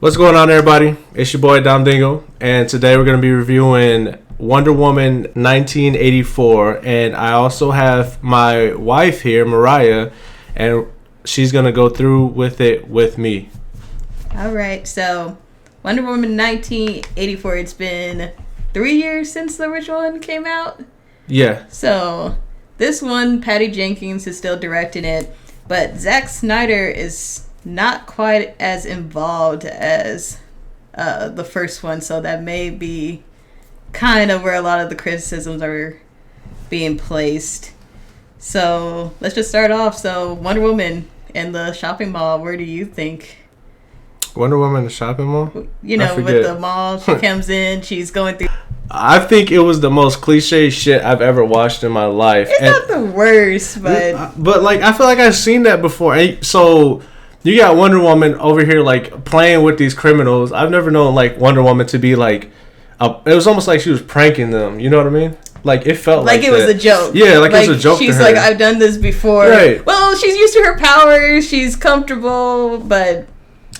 What's going on, everybody? It's your boy Domdingo, and today we're going to be reviewing Wonder Woman 1984, and I also have my wife here, Mariah, and she's going to go through with it with me. All right, so Wonder Woman 1984, it's been 3 years since the original one came out. Yeah. So this one, Patty Jenkins is still directing it, but Zack Snyder is not quite as involved as the first one, so that may be kind of where a lot of the criticisms are being placed. So let's just start off. So Wonder Woman in the shopping mall, where do you think? Wonder Woman in the shopping mall? You know, with the mall, she comes in, she's going through... I think it was the most cliche shit I've ever watched in my life. It's not the worst, but... But, like, I feel like I've seen that before. So... You got Wonder Woman over here, like, playing with these criminals. I've never known, like, Wonder Woman to be, like... it was almost like she was pranking them. You know what I mean? Like, it felt like it was a joke. Yeah, like it was a joke to her. She's like, I've done this before. Right. Well, she's used to her powers. She's comfortable, but...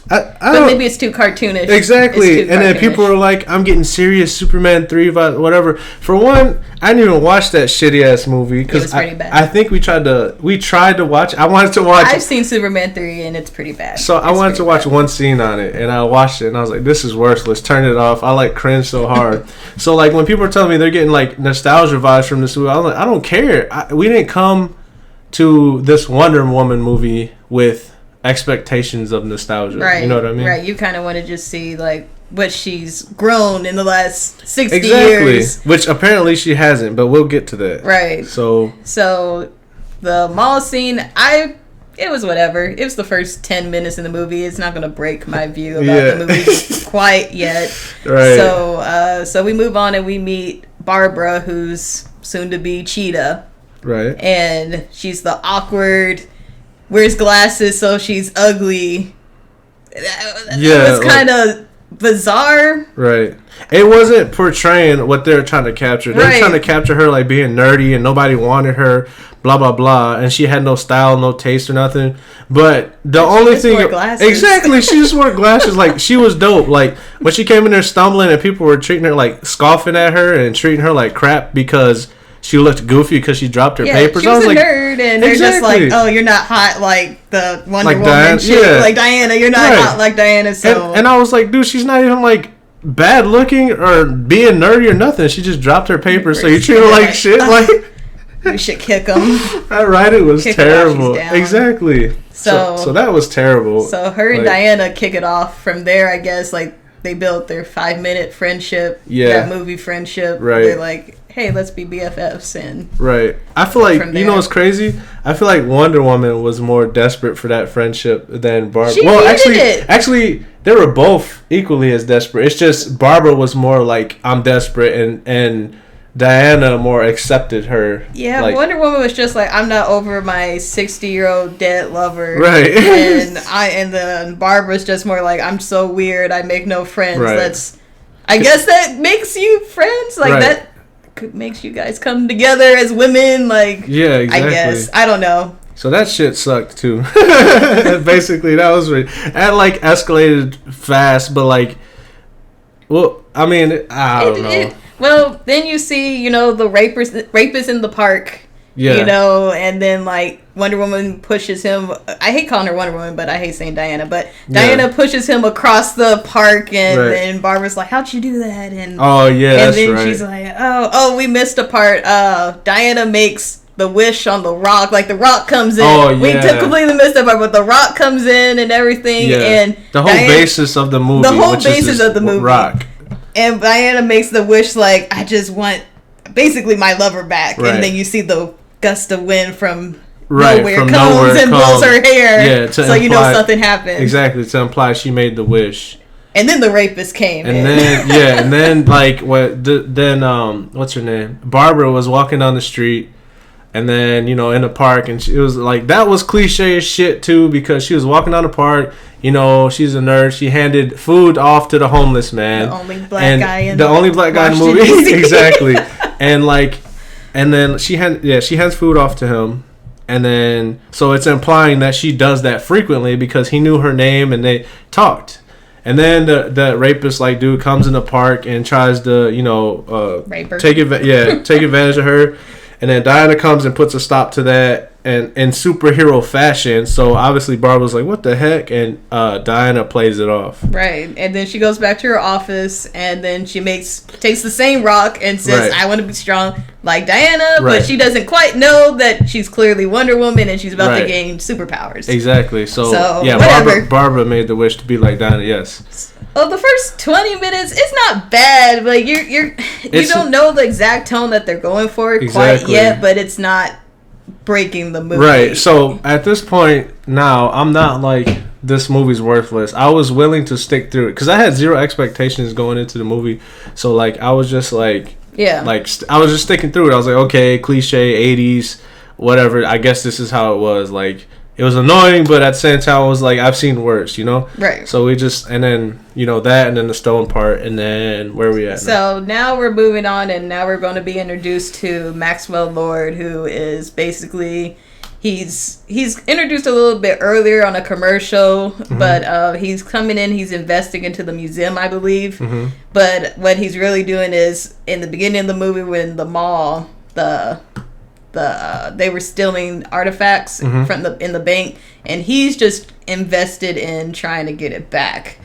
But maybe it's too cartoonish. Exactly. And then people were like, I'm getting serious, Superman 3, whatever. For one, I didn't even watch that shitty ass movie. It was pretty bad. I think we tried to watch. I wanted to watch. I've seen Superman 3 and it's pretty bad. So I wanted to watch one scene on it, and I watched it and I was like, this is worse. Let's turn it off. I like cringe so hard. So like when people are telling me they're getting like nostalgia vibes from this movie, I'm like, I don't care. We didn't come to this Wonder Woman movie with expectations of nostalgia. Right. You know what I mean? Right. You kind of want to just see like what she's grown in the last 60 exactly. years. Which apparently she hasn't, but we'll get to that. Right. So the mall scene, it was whatever. It was the first 10 minutes in the movie. It's not going to break my view about the movie quite yet. Right. So we move on and we meet Barbara, who's soon to be Cheetah. Right. And she's the awkward, wears glasses, so she's ugly. Yeah, it was kind of bizarre. Right. It wasn't portraying what they were trying to capture. They were trying to capture her like being nerdy and nobody wanted her, blah blah blah, and she had no style, no taste or nothing. But the only thing, exactly, she just wore glasses. Like she was dope. Like when she came in there stumbling and people were treating her like scoffing at her and treating her like crap because she looked goofy because she dropped her papers. She was a nerd, and they're just like, "Oh, you're not hot like the Wonder Woman chick, like Diana. You're not hot like Diana." So, and I was like, "Dude, she's not even like bad looking or being nerdy or nothing. She just dropped her papers, so you treat her like shit. Like we should kick them." Right? It was terrible. Exactly. So that was terrible. So her and Diana kick it off from there. I guess like they built their 5-minute friendship. Yeah, that movie friendship. Right. They're like, hey, let's be BFFs and right. I feel like you know what's crazy? I feel like Wonder Woman was more desperate for that friendship than Barbara. Actually, they were both equally as desperate. It's just Barbara was more like I'm desperate, and Diana more accepted her. Yeah, like, Wonder Woman was just like I'm not over my 60-year-old dead lover. Right. and then Barbara's just more like I'm so weird. I make no friends. Right. I guess that makes you friends like that. Makes you guys come together as women, like yeah, exactly. I guess I don't know. So that shit sucked too. Basically, that was that like escalated fast, but like, well, I mean, I don't know. Well, then you see, the rapist in the park. Yeah. And then like Wonder Woman pushes him. I hate calling her Wonder Woman, but I hate saying Diana. But Diana pushes him across the park, and then Barbara's like, "How'd you do that?" And then she's like, "Oh, we missed a part." Diana makes the wish on the rock. Like the rock comes in. Oh, yeah. We completely missed that part, but the rock comes in and everything. Yeah. And the whole basis of the movie. Rock. And Diana makes the wish like, "I just want basically my lover back." Right. And then you see the gust of wind from nowhere comes and blows her hair. Yeah, so you know something happened. Exactly, to imply she made the wish. And then the rapist came. And then like what's her name? Barbara was walking down the street, and then in the park, and it was like that was cliche as shit too because she was walking down the park. She's a nurse. She handed food off to the homeless man. The only black guy in the movie. Exactly. And then she hands food off to him, and then so it's implying that she does that frequently because he knew her name and they talked. And then the rapist like dude comes in the park and tries to rape her. take advantage of her. And then Diana comes and puts a stop to that, and in superhero fashion. So obviously Barbara's like, what the heck? And Diana plays it off. Right. And then she goes back to her office, and then she takes the same rock and says, I want to be strong like Diana. Right. But she doesn't quite know that she's clearly Wonder Woman, and she's about to gain superpowers. Exactly. So yeah, Barbara made the wish to be like Diana, yes. Well, the first 20 minutes, it's not bad, but you don't know the exact tone that they're going for quite yet, but it's not breaking the movie. Right. So at this point now, I'm not like this movie's worthless. I was willing to stick through it because I had zero expectations going into the movie. So like I was just like I was just sticking through it. I was like, okay, cliche 80s, whatever. I guess this is how it was. Like it was annoying, but at the same time, I was like, I've seen worse, Right. So we just, and then, that, and then the stone part, and then where are we at now? So now we're moving on, and now we're going to be introduced to Maxwell Lord, who is basically, he's introduced a little bit earlier on a commercial, but he's coming in, he's investing into the museum, I believe. But what he's really doing is, in the beginning of the movie, when the mall, they were stealing artifacts in the bank, and he's just invested in trying to get it back.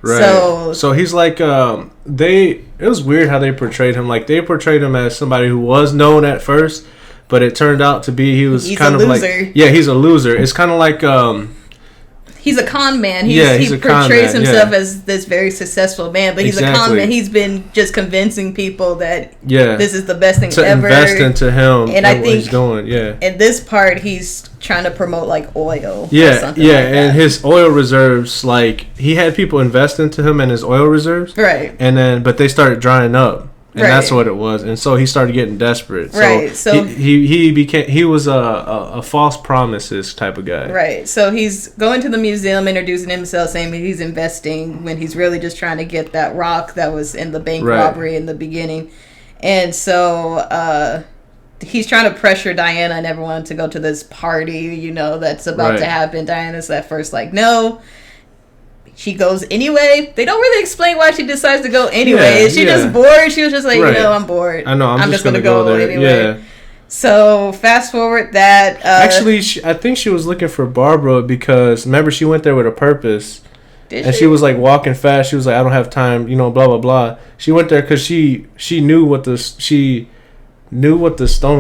Right. So he's like it was weird how they portrayed him. Like they portrayed him as somebody who was known at first, but it turned out to be he's kind of loser. He's a loser. It's kind of like he's a con man. He portrays himself as this very successful man, but he's a con man. He's been just convincing people that this is the best thing to ever. Invest into him and I think what he's doing. In this part, he's trying to promote like oil. And his oil reserves, like he had people invest into him and his oil reserves, right? And but they started drying up. And that's what it was, and so he started getting desperate. So he was a false promises type of guy. Right. So he's going to the museum, introducing himself, saying he's investing when he's really just trying to get that rock that was in the bank robbery in the beginning, and so he's trying to pressure Diana and everyone to go to this party, that's about to happen. Diana's at first like, no. She goes anyway. They don't really explain why she decides to go anyway. Is she just bored? She was just like, I'm bored. I know. I'm just going to go there. Anyway. Yeah. So fast forward that. Actually, I think she was looking for Barbara because remember she went there with a purpose. And she was like walking fast. She was like, I don't have time. Blah blah blah. She went there because she knew what the stone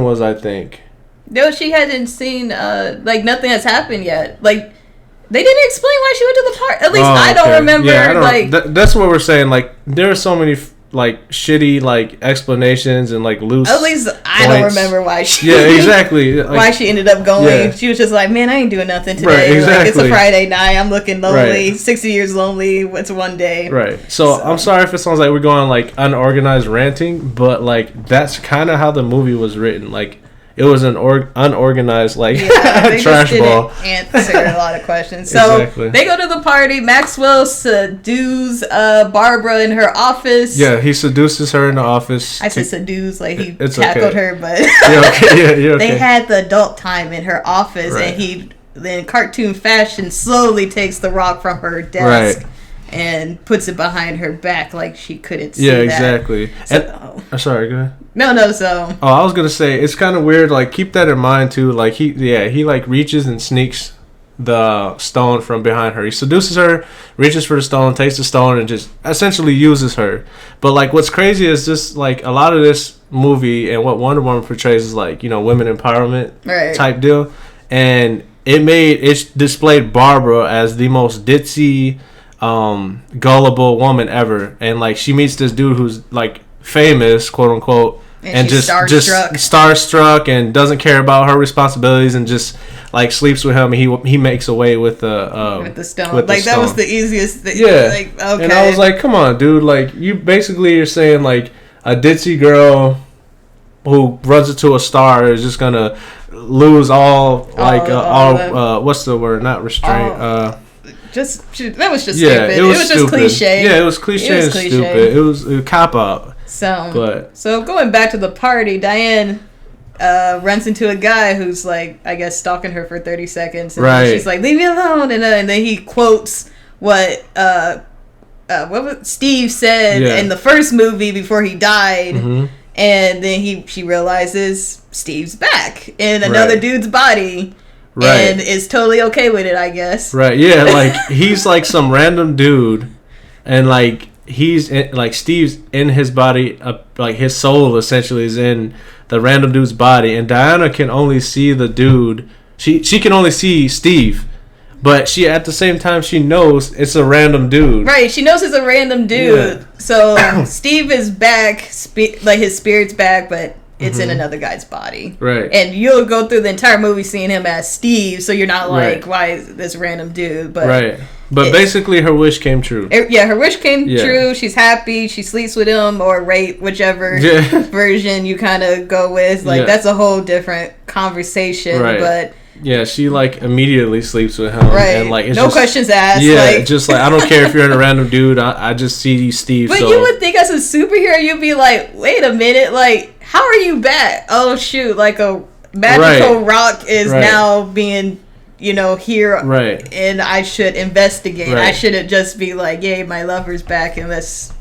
was. I think. No, she hadn't seen. Nothing has happened yet. Like. They didn't explain why she went to the park. At least I don't remember. Yeah, that's what we're saying. Like there are so many shitty explanations and loose. At least I don't remember why she. Yeah, exactly. Why she ended up going. Yeah. She was just like, man, I ain't doing nothing today. Right, exactly. It's a Friday night. I'm looking lonely. 60 years lonely. It's one day. Right. So I'm sorry if it sounds like we're going unorganized ranting, but that's kind of how the movie was written. It was an unorganized trash ball. Answer a lot of questions. So they go to the party. Maxwell seduces Barbara in her office. Yeah, he seduces her in the office. I said seduce, he tackled her, but you're okay. They had the adult time in her office, and he, in cartoon fashion, slowly takes the rock from her desk. Right. And puts it behind her back like she couldn't see that. Yeah, exactly. I'm sorry, go ahead. No, so... Oh, I was going to say, it's kind of weird, keep that in mind, too. He reaches and sneaks the stone from behind her. He seduces her, reaches for the stone, takes the stone, and just essentially uses her. But, what's crazy is just, a lot of this movie and what Wonder Woman portrays is, women empowerment type deal. And it displayed Barbara as the most ditzy... gullible woman ever, and she meets this dude who's famous, quote unquote, and just starstruck and doesn't care about her responsibilities and just sleeps with him, and he makes away with the stone. That was the easiest thing. Yeah. Okay. And I was like, come on, dude, you're saying a ditzy girl who runs into a star is just gonna lose all what's the word? Not restraint. That was just stupid. It was just cliche. Yeah, it was cliche and stupid. It was a cop out. So going back to the party, Diane runs into a guy who's I guess stalking her for 30 seconds. And she's like, leave me alone. And then he quotes what Steve said in the first movie before he died, and then she realizes Steve's back in another dude's body. Right. And is totally okay with it, I guess. Right, yeah, like, he's, like, some random dude, and, like, Steve's in his body, like, his soul, essentially, is in the random dude's body, and Diana can only see the dude. She can only see Steve, but she, at the same time, she knows it's a random dude. Right, she knows it's a random dude. Yeah. So, Steve is back, like, his spirit's back, but... it's in another guy's body. Right. And you'll go through the entire movie seeing him as Steve, so you're not like, why is this random dude? But right. But basically, her wish came true. Her wish came true. She's happy. She sleeps with him or rape, whichever version you kind of go with. Like, that's a whole different conversation. Right. But... yeah, she, like, immediately sleeps with him. Right. And, like, it's no questions asked. Yeah, like, just like, I don't care if you're a random dude. I just see Steve. But you would think as a superhero, you'd be like, wait a minute, like, how are you back? Oh, shoot, like a magical rock is now being, here. Right. And I should investigate. Right. I shouldn't just be like, yay, my lover's back and let's,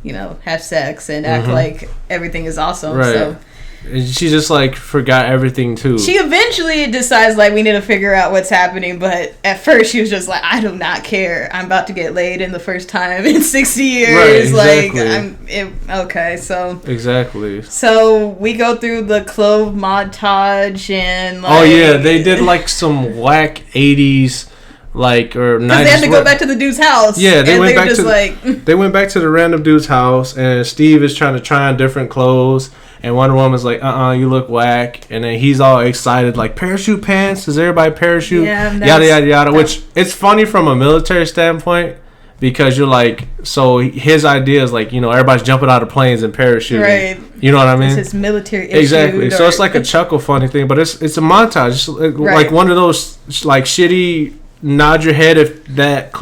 have sex and act like everything is awesome. Right. So. She just, like, forgot everything, too. She eventually decides, like, we need to figure out what's happening, but at first she was just like, I do not care. I'm about to get laid in the first time in 60 years. Right, exactly. Like, okay, so... exactly. So, we go through the clove montage and, like... oh, yeah, they did, like, some whack 80s... like, or 90s. Because they had to go back to the dude's house. Yeah, they went back to they went back to the random dude's house, and Steve is trying to try on different clothes, and Wonder Woman's like, you look whack, and then he's all excited, like, parachute pants? Does everybody parachute? Yeah, yada, yada, yada, which, it's funny from a military standpoint, because you're like, so his idea is like, everybody's jumping out of planes and parachuting. Right. You know what I mean? It's his military issue. Exactly. So it's like a chuckle funny thing, but it's a montage. It's like one of those, like, shitty... nod your head if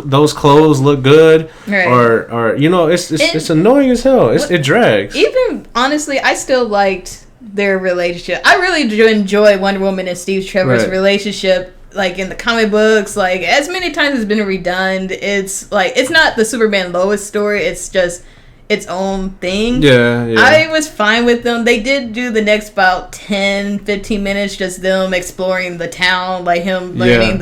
those clothes look good, or it's annoying as hell. It drags. Even honestly, I still liked their relationship. I really do enjoy Wonder Woman and Steve Trevor's relationship. Like in the comic books, like as many times it's been redone. It's like it's not the Superman Lois story. It's just its own thing. Yeah. I was fine with them. They did do the next about 10-15 minutes just them exploring the town, like him learning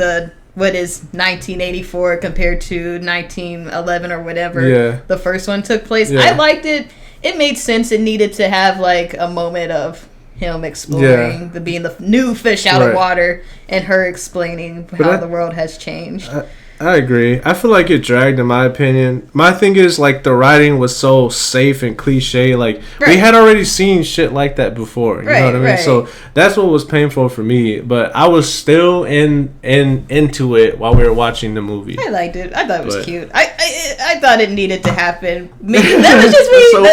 what is 1984 compared to 1911 or whatever the first one took place. I liked it. It made sense. It needed to have like a moment of him exploring being the new fish out of water and her explaining how the world has changed. I agree. I feel like it dragged, in my opinion. My thing is, like, the writing was so safe and cliche. Like, we had already seen shit like that before. You know what I mean? So that's what was painful for me. But I was still into it while we were watching the movie. I liked it. I thought it was cute. I thought it needed to happen. Maybe that was just me. So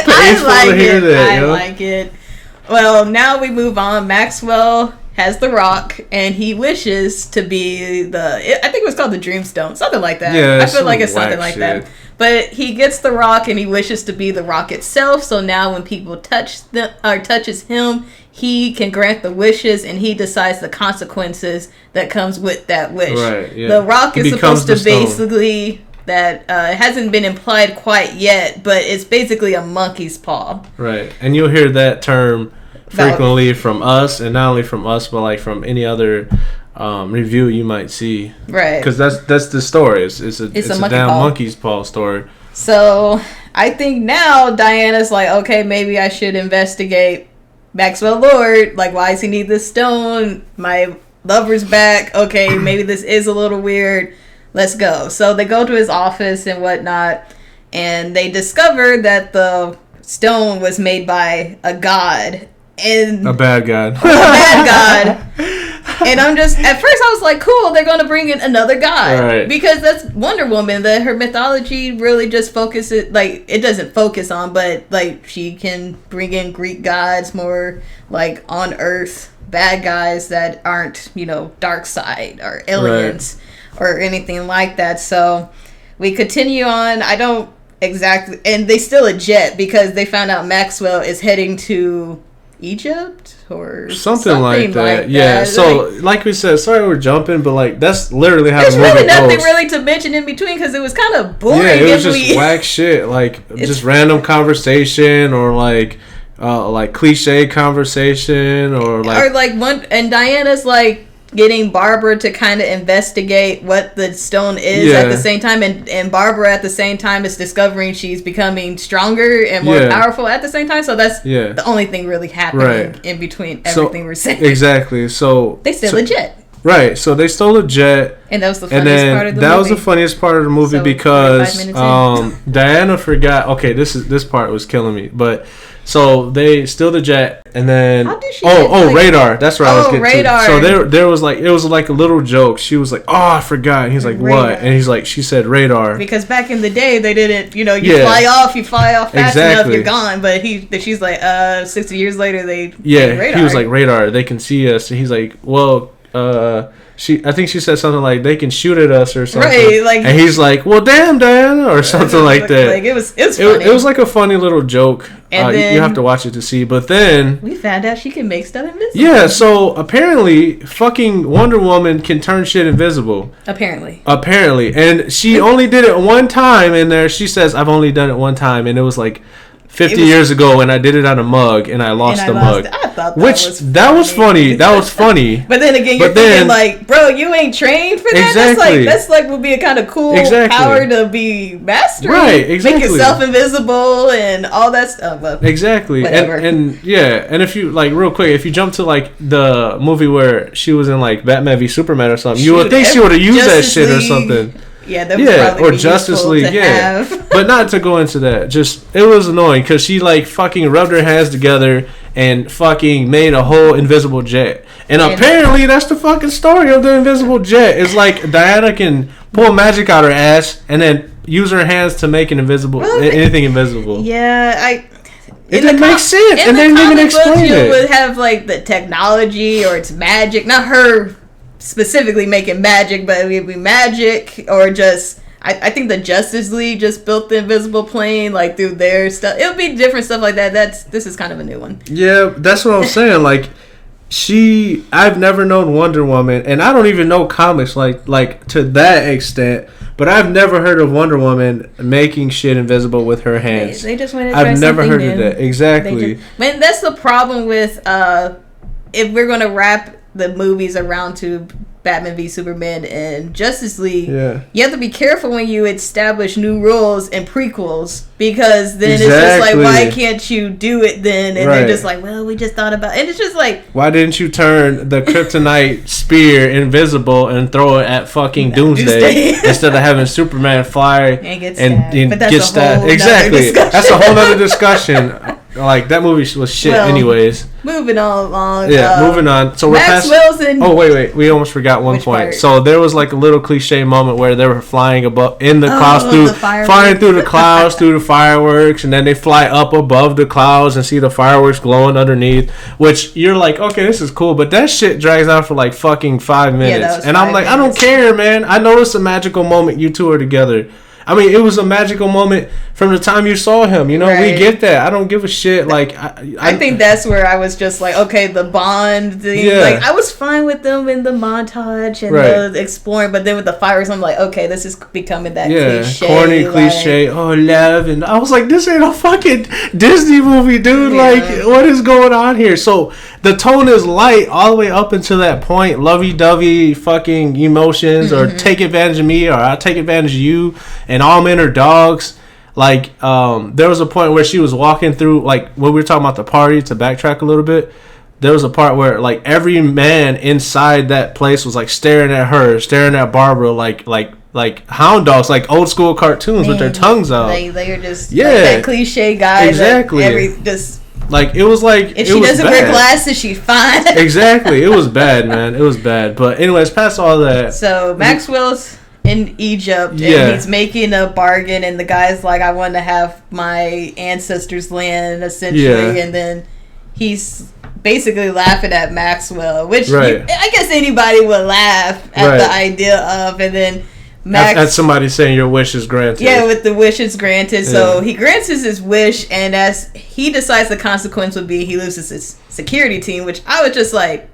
I like it. Well, now we move on. Maxwell has the rock, and he wishes to be I think it was called the Dreamstone, something like that. Yeah, I feel like it's something like that. But he gets the rock, and he wishes to be the rock itself. So now, when people touches him, he can grant the wishes, and he decides the consequences that comes with that wish. Right. Yeah. The rock is supposed to basically that it hasn't been implied quite yet, but it's basically a monkey's paw. Right, and you'll hear that term frequently from us, and not only from us, but like from any other review you might see. Right. Because that's the story. It's a damn monkey's paw story. So I think now Diana's like, okay, maybe I should investigate Maxwell Lord. Like, why does he need this stone? My lover's back. Okay, maybe this is a little weird. Let's go. So they go to his office and whatnot, and they discover that the stone was made by a god. And a bad god. And I'm just, at first I was like, cool, they're going to bring in another god. Right. Because that's Wonder Woman. That her mythology really just focuses, like, it doesn't focus on, but, like, she can bring in Greek gods, more, like, on Earth, bad guys that aren't, dark side or aliens or anything like that. So we continue on. I don't exactly, and they still a jet because they found out Maxwell is heading to Egypt or something like that. Yeah. So, like we said, sorry we're jumping, but like that's literally how the movie goes. There's really nothing really to mention in between because it was kind of boring. Yeah, it was just whack shit, like just random conversation or like cliche conversation or like one. And Diana's like getting Barbara to kind of investigate what the stone is at the same time, and Barbara at the same time is discovering she's becoming stronger and more powerful at the same time. So that's the only thing really happening in between everything we're saying. Exactly. So they stole a jet. Right. So they stole a jet. And that was the funniest part of the movie. That was the funniest part of the movie because Diana forgot. Okay, this part was killing me, but. So they steal the jet, and then radar. That's where I was getting radar. To. So there was like it was like a little joke. She was like, "Oh, I forgot." And he's like, radar. "What?" And he's like, "She said radar." Because back in the day, they didn't. You fly off fast enough, you're gone. But she's like, 60 years later, they radar. He was like, "Radar, they can see us." And he's like, "Well, I think she said something like they can shoot at us or something." Right, and he's like, "Well, damn, Diana," or something like that. Like it was funny. It was like a funny little joke. And then, you have to watch it to see. But then we found out she can make stuff invisible. Yeah, so apparently, fucking Wonder Woman can turn shit invisible. Apparently, and she only did it one time. In there, she says, "I've only done it one time," and it was like 50 years ago, and I did it on a mug, and I lost the mug. I thought that was funny. That was funny. But then again, you're thinking like, bro, you ain't trained for that. Exactly. That's like would be a kind of cool power to be mastering. Right. Exactly. Make yourself invisible and all that stuff. But exactly. Whatever. And if you like real quick, if you jump to like the movie where she was in like Batman v Superman or something, you would think she would have used that shit or something. Yeah, that would probably be Justice League, have. But not to go into that. Just it was annoying because she like fucking rubbed her hands together and fucking made a whole invisible jet. And apparently that's the fucking story of the invisible jet. It's like Diana can pull magic out her ass and then use her hands to make anything invisible. Yeah, it didn't make sense, and they didn't even explain it. You would have like the technology or it's magic, not her specifically making magic, but it would be magic or just I think the Justice League just built the invisible plane like through their stuff. It would be different stuff like that. This is kind of a new one. Yeah, that's what I'm saying. Like I've never known Wonder Woman, and I don't even know comics like to that extent. But I've never heard of Wonder Woman making shit invisible with her hands. They just wanted to try I've never heard new. of that. Exactly. Man, that's the problem with if we're gonna wrap the movies around to Batman v Superman and Justice League, you have to be careful when you establish new rules and prequels because then it's just like, why can't you do it then? And they're just like, well, we just thought about it. And it's just like, why didn't you turn the kryptonite spear invisible and throw it at fucking Doomsday instead of having Superman fly and get stabbed? Exactly. That's a whole other discussion. Like that movie was shit anyways. Moving on along. Moving on. So we're past. Oh wait, we almost forgot one point. Part? So there was like a little cliche moment where they were flying above in the clouds flying through the clouds through the fireworks, and then they fly up above the clouds and see the fireworks glowing underneath. Which you're like, okay, this is cool, but that shit drags out for like fucking 5 minutes, and I'm like, I don't care, man. I know it's a magical moment. You two are together. I mean, it was a magical moment from the time you saw him. You know, we get that. I don't give a shit. Like, I think that's where I was just like, okay, the Bond thing. Yeah. Like, I was fine with them in the montage and the exploring, but then with the fireworks, I'm like, okay, this is becoming that cliche. Corny cliche. Oh, love. And I was like, this ain't a fucking Disney movie, dude. Yeah. Like, what is going on here? So, the tone is light all the way up until that point. Lovey-dovey fucking emotions or take advantage of me or I'll take advantage of you. And all men are dogs. Like, there was a point where she was walking through, like, when we were talking about the party, to backtrack a little bit, there was a part where, like, every man inside that place was, like, staring at her, staring at Barbara, like hound dogs, like old school cartoons with their tongues out. They are just like that cliche guy. Exactly. Like, it was like... If she doesn't wear glasses, she's fine. Exactly. It was bad, man. It was bad. But anyways, past all that... So, Maxwell's in Egypt, and he's making a bargain, and the guy's like, I want to have my ancestors' land, essentially. And then he's basically laughing at Maxwell, which I guess anybody would laugh at the idea of. And then Max, as somebody saying your wish is granted. Yeah, with the wish is granted. So he grants his wish, and as he decides the consequence would be he loses his security team, which I was just like,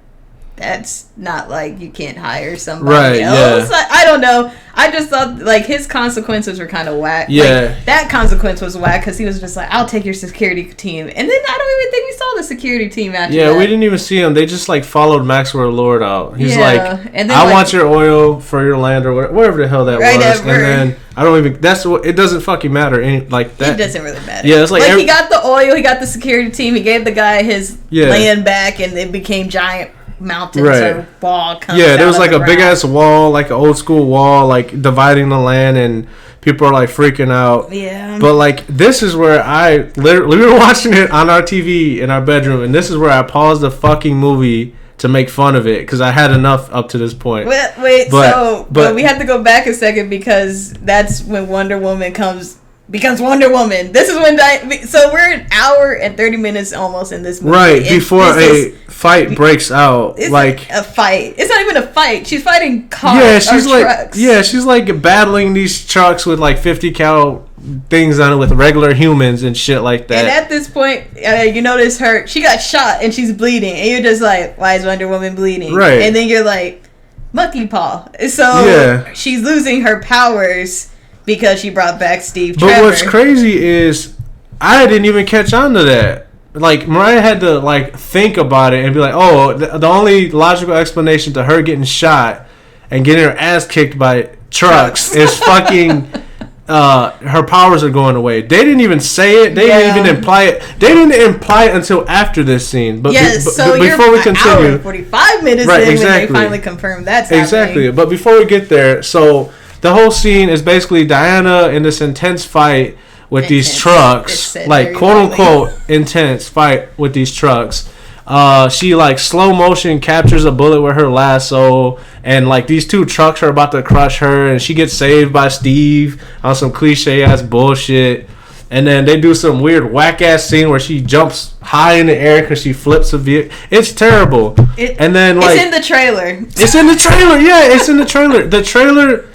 that's not like you can't hire somebody else. Yeah. I don't know. I just thought like his consequences were kind of whack. Yeah. Like, that consequence was whack because he was just like, I'll take your security team. And then I don't even think we saw the security team after that. We didn't even see him. They just like followed Maxwell Lord out. He's like, and then, I want your oil for your land or whatever the hell that was. And then I don't even, it doesn't fucking matter. Like that. It doesn't really matter. Yeah, it's like he got the oil, he got the security team, he gave the guy his land back, and it became giant mountains or wall comes there was like a big ass wall, like an old school wall, like dividing the land, and people are like freaking out. But like this is where I literally, we were watching it on our TV in our bedroom, and this is where I paused the fucking movie to make fun of it because I had enough up to this point. But we have to go back a second because that's when Wonder Woman becomes Wonder Woman. This is when so we're an hour and 30 minutes almost in this movie. Right, before a fight breaks out. It's like a fight. It's not even a fight. She's fighting cars trucks. Yeah, she's like battling these trucks with like 50 cal things on it with regular humans and shit like that. And at this point, you notice she got shot and she's bleeding. And you're just like, why is Wonder Woman bleeding? Right. And then you're like, monkey paw. So she's losing her powers because she brought back Steve Trevor. But what's crazy is I didn't even catch on to that. Like, Mariah had to, like, think about it and be like, oh, the only logical explanation to her getting shot and getting her ass kicked by trucks is fucking her powers are going away. They didn't even say it. They didn't even imply it. They didn't imply it until after this scene. But, so before we continue, hour and 45 minutes in when they finally confirmed that's happening. Exactly. But before we get there, so the whole scene is basically Diana in this intense fight with these trucks, like quote unquote intense fight with these trucks. She like slow motion captures a bullet with her lasso, and like these two trucks are about to crush her, and she gets saved by Steve on some cliche ass bullshit. And then they do some weird whack ass scene where she jumps high in the air because she flips a vehicle. It's terrible. And then like it's in the trailer. It's in the trailer. Yeah, it's in the trailer. The trailer.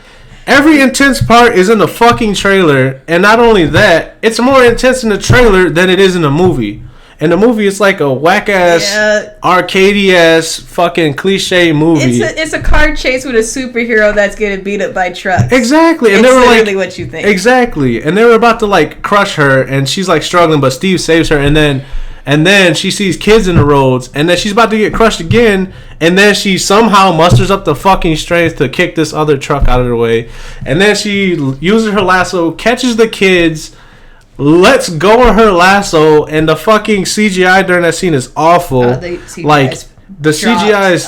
Every intense part is in the fucking trailer, and not only that, it's more intense in the trailer than it is in the movie. In the movie, it's like a whack-ass, arcadey-ass, fucking cliche movie. It's a car chase with a superhero that's getting beat up by trucks. Exactly. And it's they were literally what you think. Exactly. And they were about to, like, crush her, and she's, like, struggling, but Steve saves her, and then she sees kids in the roads, and then she's about to get crushed again, and then she somehow musters up the fucking strength to kick this other truck out of the way, and then she uses her lasso, catches the kids, lets go of her lasso, and the fucking CGI during that scene is awful. Like, the CGI is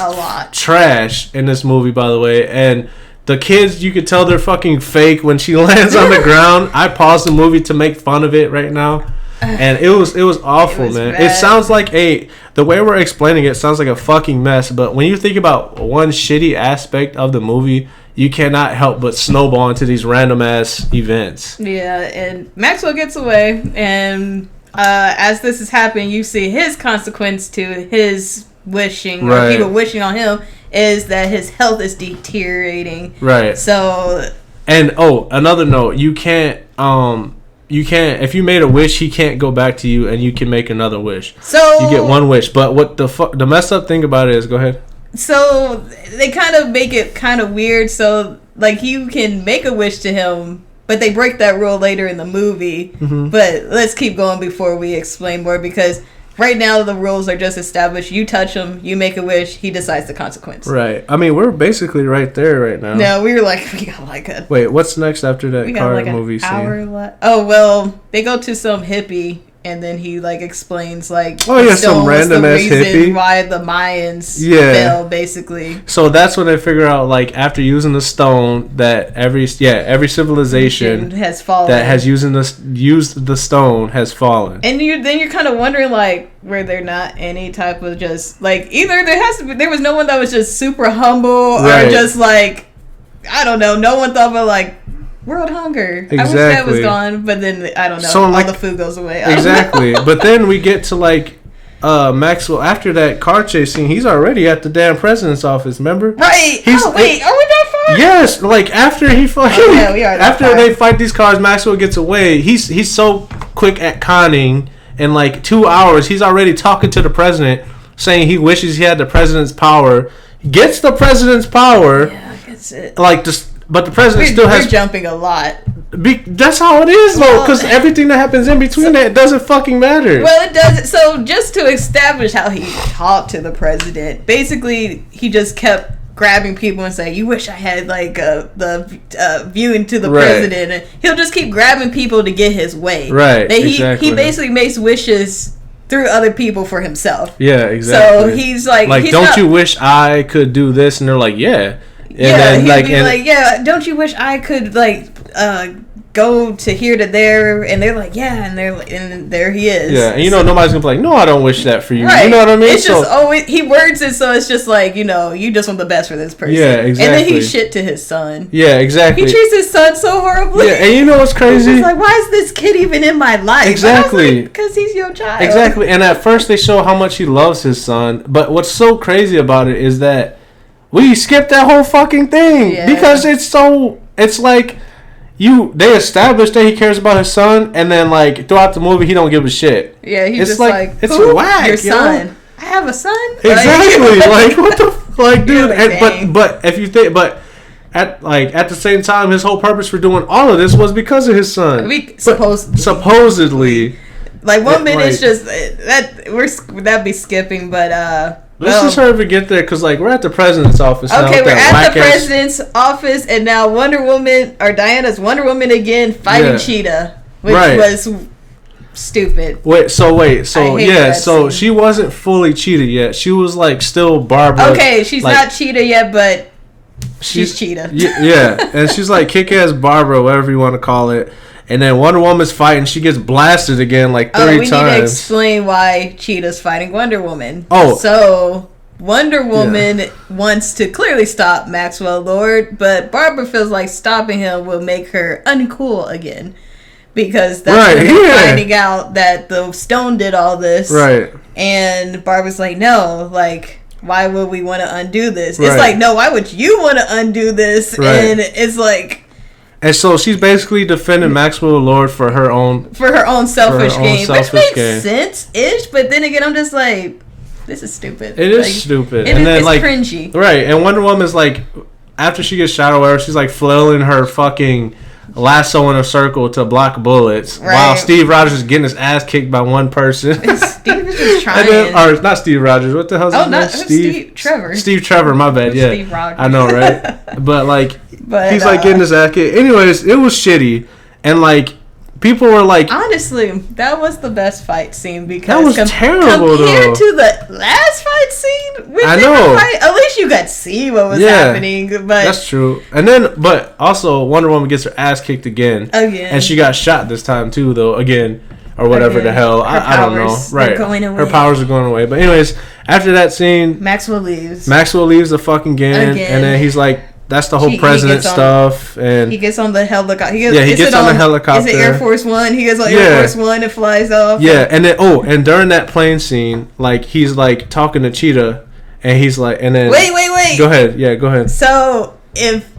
trash in this movie, by the way, and the kids, you could tell they're fucking fake when she lands on the ground. I paused the movie to make fun of it right now. And it was awful, man. Bad. It sounds like the way we're explaining it sounds like a fucking mess. But when you think about one shitty aspect of the movie, you cannot help but snowball into these random ass events. Yeah, and Maxwell gets away, and as this is happening, you see his consequence to his wishing, or people wishing on him, is that his health is deteriorating. Right. So. And another note, you can't. If you made a wish, he can't go back to you, and you can make another wish. So you get one wish. But what the messed up thing about it is, go ahead. So they kind of make it kind of weird. So like you can make a wish to him, but they break that rule later in the movie. Mm-hmm. But let's keep going before we explain more, because right now the rules are just established. You touch him, you make a wish, he decides the consequence. Right. I mean, we're basically right there right now. No, we got like a... Wait, what's next after that car movie scene? Oh, well, they go to some hippie, and then he like explains like some random ass hippie why the Mayans fell, basically. So that's when they figure out, like, after using the stone, that every civilization has fallen, that has used the stone has fallen. And you're kind of wondering, like, were there not any type of just like, either there was no one that was just super humble, or just like, I don't know, no one thought about like world hunger. Exactly. I wish that was gone, but then I don't know. So, all the food goes away. Exactly. But then we get to like Maxwell, after that car chase scene, he's already at the damn president's office. Remember? Right. Are we that far? Yes. Like after he fucking. Oh, yeah, we are. After they fight these cars, Maxwell gets away. He's so quick at conning. In like 2 hours, he's already talking to the president, saying he wishes he had the president's power. Gets the president's power. Yeah, that's it. Like this, but the president still has. We're jumping a lot. That's how it is, though, because everything that happens in between that doesn't fucking matter. Well, it doesn't. So, just to establish how he talked to the president, basically, he just kept grabbing people and saying, "You wish I had like the viewing to the president," and he'll just keep grabbing people to get his way. Right. He basically makes wishes through other people for himself. Yeah, exactly. So he's like, don't you wish I could do this? And they're like, yeah. And then, yeah, don't you wish I could go to here to there? And they're like, yeah, and there he is. Yeah, and nobody's gonna be like, no, I don't wish that for you. Right. You know what I mean? It's just always he words it so it's just like, you just want the best for this person. Yeah, exactly. And then he shit to his son. Yeah, exactly. He treats his son so horribly. Yeah, and you know what's crazy? He's like, why is this kid even in my life? Exactly. Because he's your child. Exactly. And at first they show how much he loves his son, but what's so crazy about it is that we skipped that whole fucking thing because it's like they established that he cares about his son, and then like throughout the movie he don't give a shit. Yeah, he's just like it's whack. Your son. I have a son. Exactly. Like what the dude. But if you think, at the same time, his whole purpose for doing all of this was because of his son. Supposedly. Like 1 minute is just that'd be skipping, but let's just hurry up and get there, because like we're at the president's office now. Okay, we're at the president's office, and now Diana's Wonder Woman again fighting Cheetah, which was stupid. So she wasn't fully Cheetah yet. She was like still Barbara. Okay, she's not Cheetah yet, but she's Cheetah. Yeah, and she's like kick-ass Barbara, whatever you want to call it. And then Wonder Woman's fighting. She gets blasted again like 3 times. We need to explain why Cheetah's fighting Wonder Woman. Oh. So Wonder Woman wants to clearly stop Maxwell Lord, but Barbara feels like stopping him will make her uncool again. Because that's when they're finding out that the stone did all this. Right. And Barbara's like, no, like, why would we want to undo this? Right. It's like, no, why would you want to undo this? Right. And it's like... And so she's basically defending Maxwell Lord for her own selfish gain, which makes sense-ish. But then again, I'm just like, this is stupid. It is stupid, and then it's like cringy, right? And Wonder Woman's like, after she gets shot or whatever, she's like flailing her fucking lasso in a circle to block bullets, while Steve Rogers is getting his ass kicked by one person. Steve is just trying. Or not Steve Rogers. What the hell's his name? Steve Trevor. Steve Trevor. My bad. Yeah, Steve Rogers. I know, right? But like. But, he's like getting his ass kicked. Anyways, it was shitty, and like people were like, honestly, that was the best fight scene because that was terrible compared to the last fight scene. I know. At least you got to see what was happening. But that's true. And then, but also Wonder Woman gets her ass kicked again, and she got shot this time too, though. Again. Or whatever the hell. I don't know. Right. Her powers are going away. But anyways, after that scene, Maxwell leaves the fucking again. And then he's like, that's the whole president stuff. And he gets on the helicopter. He gets on the helicopter. Is it Air Force One? He gets on Air Force One and flies off. Yeah, and then and during that plane scene, like he's like talking to Cheetah, and he's like, and then wait. Go ahead. Yeah, go ahead. So if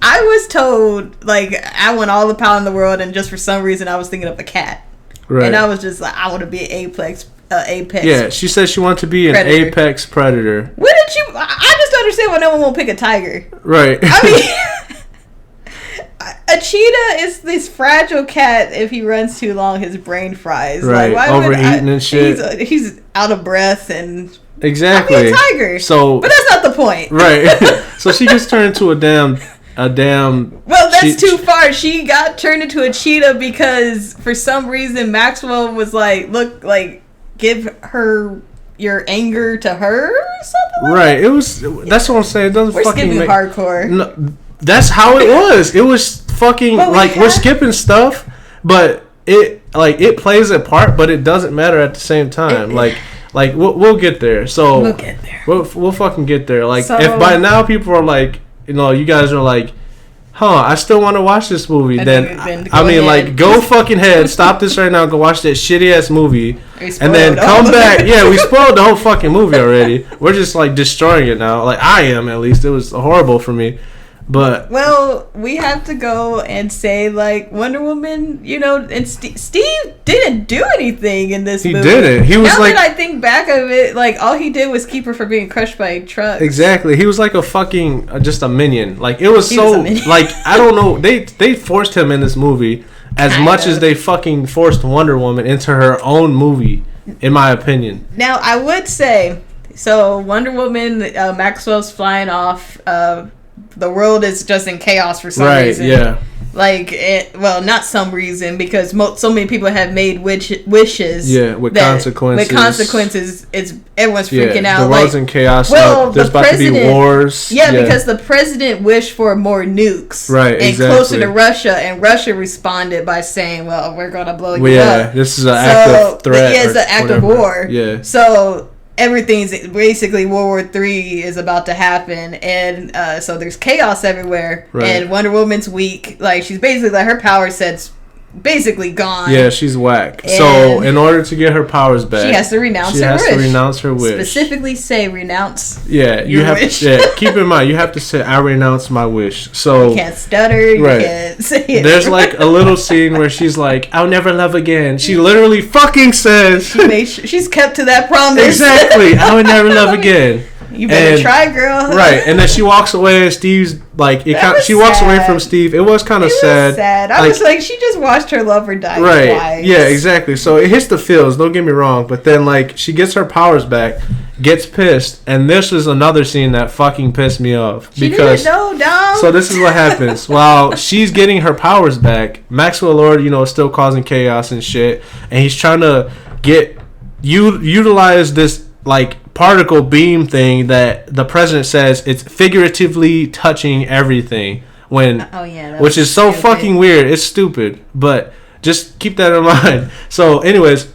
I was told like I want all the power in the world, and just for some reason I was thinking of a cat. Right. And I was just like, I want to be an apex. Yeah, she said she wanted to be an apex predator. What did you? I just don't understand why no one won't pick a tiger. Right. I mean, a cheetah is this fragile cat. If he runs too long, his brain fries. Right. Like, overeating and shit. He's out of breath and. Exactly. I'd be a tiger. So, but that's not the point. Right. So she gets turned into a damn. Well, that's too far. She got turned into a cheetah because for some reason Maxwell was like, "Look, like, give her your anger to her or something." Right. It was. That's what I'm saying. It doesn't we're fucking skipping hardcore. No, that's how it was. It was fucking we're skipping stuff, but it plays a part, but it doesn't matter at the same time. Like we'll get there. So we'll get there. We'll fucking get there. Like if by now people are like. You guys are like, I still want to watch this movie. Then I mean, like, go fucking head, stop this right now, go watch that shitty ass movie, and then come back. Yeah, we spoiled the whole fucking movie already. We're just like destroying it now. Like I am, at least. It was horrible for me. But we have to go and say, like, Wonder Woman, you know, and Steve didn't do anything in this movie. He didn't. He was now like, that I think back of it, like, all he did was keep her from being crushed by a truck. Exactly. He was like a fucking just a minion. Like it was so like I don't know. They forced him in this movie as much as they fucking forced Wonder Woman into her own movie, in my opinion. Now I would say, so Wonder Woman, Maxwell's flying off. The world is just in chaos for some reason. Yeah. Like, not some reason, because so many people have made wishes. Yeah, with consequences. With consequences, everyone's freaking out. The world's in chaos. Well, there's about to be wars. Yeah, because the president wished for more nukes. Right, and closer to Russia, and Russia responded by saying, well, we're going to blow you up. Yeah, this is an active threat. Yeah, it's an act of war. Yeah. So everything's basically World War III is about to happen, and so there's chaos everywhere. Right. And Wonder Woman's weak. Like, she's basically, like, her power set's basically gone. Yeah, she's whack. And so in order to get her powers back, she has to renounce her wish. Specifically say renounce. Yeah, you have wish. Keep in mind, you have to say I renounce my wish. So you can't stutter. You can't say it. There's like a little scene where she's like, "I'll never love again." She literally fucking says, she's kept to that promise. Exactly. I would never love again. You better try, girl. Right, and then she walks away, and Steve's like, she walks away from Steve. It was kind of sad. I was like, she just watched her lover die twice. Yeah, exactly. So it hits the feels, don't get me wrong, but then, like, she gets her powers back, gets pissed, and this is another scene that fucking pissed me off. She didn't know, Dom. So this is what happens. While she's getting her powers back, Maxwell Lord, is still causing chaos and shit, and he's trying to utilize this, like, particle beam thing that the president says it's figuratively touching everything which is so stupid. Fucking weird. It's stupid, but just keep that in mind. So anyways,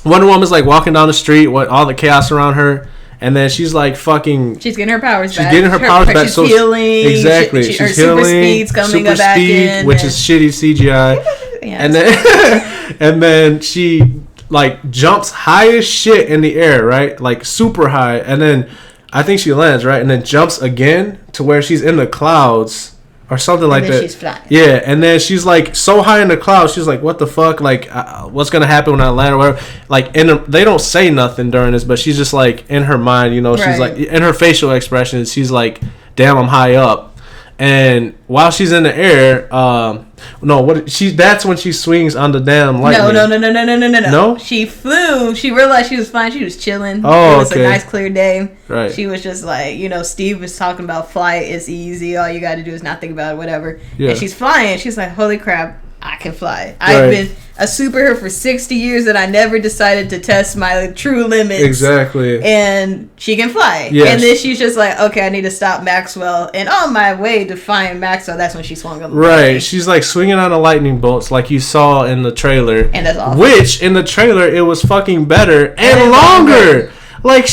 Wonder Woman's like walking down the street with all the chaos around her, and then she's like fucking she's getting her powers back. She's so healing. Exactly. She's her healing. Super speed's coming back in, which is shitty CGI. And then and then she like jumps high as shit in the air, right? Like super high, and then I think she lands, right? And then jumps again to where she's in the clouds or something like that. She's flying. Yeah, and then she's like so high in the clouds, she's like, "What the fuck? Like, what's gonna happen when I land?" Or whatever. Like, they don't say nothing during this, but she's just like in her mind, she's like in her facial expressions, she's like, "Damn, I'm high up." And while she's in the air, that's when she swings on the damn lightning. No. No? She flew. She realized she was fine. She was chilling. Oh, it was a nice clear day. Right. She was just like, Steve was talking about flight. It's easy. All you got to do is not think about it, whatever. Yeah. And she's flying. She's like, holy crap, I can fly. I've been a superhero for 60 years and I never decided to test my true limits. Exactly. And she can fly. Yes. And then she's just like, okay, I need to stop Maxwell. And on my way to find Maxwell, that's when she swung on the lightning. She's like swinging on the lightning bolts like you saw in the trailer. And that's awesome. Which, in the trailer, it was fucking better and longer. Like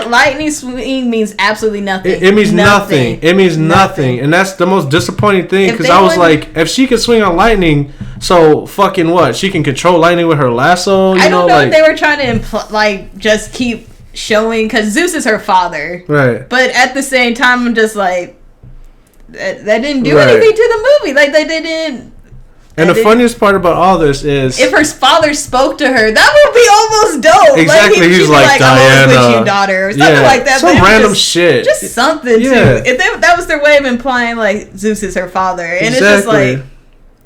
lightning swing means absolutely nothing. It means nothing. It means nothing, and that's the most disappointing thing. Because I was like, if she could swing on lightning, so fucking what? She can control lightning with her lasso. I don't know if they were trying to just keep showing, because Zeus is her father, right? But at the same time, I'm just like, that didn't do anything to the movie. Like they didn't. And the funniest part about all this is, if her father spoke to her, that would be almost dope. Exactly, like, he's like, Diana, I'm with you, daughter, or something like that. Some random shit, just something too. If that was their way of implying like Zeus is her father, and it's just like,